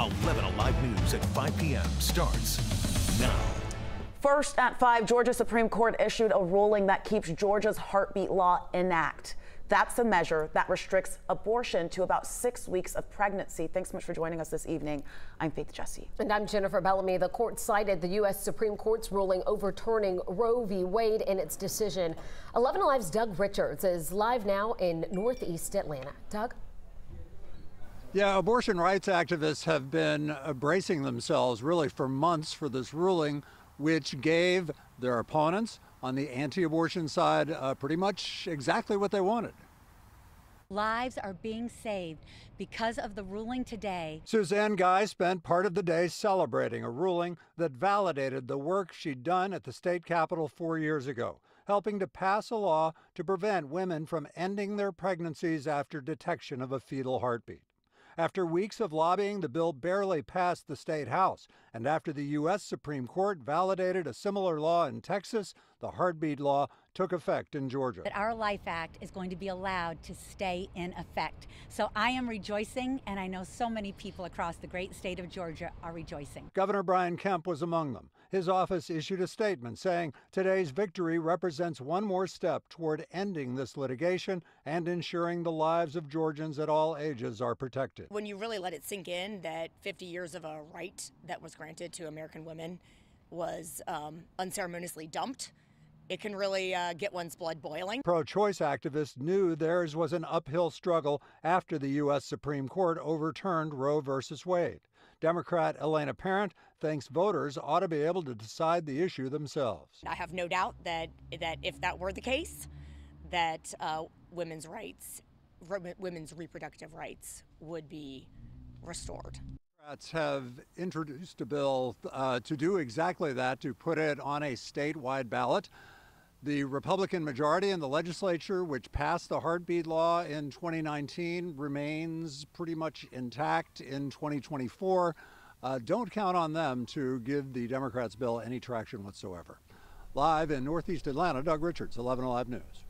11 Alive News at 5 p.m. starts now. First at 5, Georgia Supreme Court issued a ruling that keeps Georgia's heartbeat law intact. That's a measure that restricts abortion to about 6 weeks of pregnancy. Thanks so much for joining us this evening. I'm Faith Jesse. And I'm Jennifer Bellamy. The court cited the U.S. Supreme Court's ruling overturning Roe v. Wade in its decision. 11 Alive's Doug Richards is live now in Northeast Atlanta. Doug? Yeah, abortion rights activists have been bracing themselves really for months for this ruling, which gave their opponents on the anti-abortion side pretty much exactly what they wanted. Lives are being saved because of the ruling today. Suzanne Guy spent part of the day celebrating a ruling that validated the work she'd done at the state capitol 4 years ago, helping to pass a law to prevent women from ending their pregnancies after detection of a fetal heartbeat. After weeks of lobbying, the bill barely passed the state house. And after the U.S. Supreme Court validated a similar law in Texas, the heartbeat law took effect in Georgia. That our Life Act is going to be allowed to stay in effect. So I am rejoicing, and I know so many people across the great state of Georgia are rejoicing. Governor Brian Kemp was among them. His office issued a statement saying today's victory represents one more step toward ending this litigation and ensuring the lives of Georgians at all ages are protected. When you really let it sink in that 50 years of a right that was granted to American women was unceremoniously dumped, it can really get one's blood boiling. Pro-choice activists knew theirs was an uphill struggle after the U.S. Supreme Court overturned Roe versus Wade. Democrat Elena Parent thinks voters ought to be able to decide the issue themselves. I have no doubt that if that were the case, that women's reproductive rights would be restored. Democrats have introduced a bill to do exactly that, to put it on a statewide ballot. The Republican majority in the legislature, which passed the heartbeat law in 2019, remains pretty much intact in 2024. Don't count on them to give the Democrats' bill any traction whatsoever. Live in Northeast Atlanta, Doug Richards, 11 Alive News.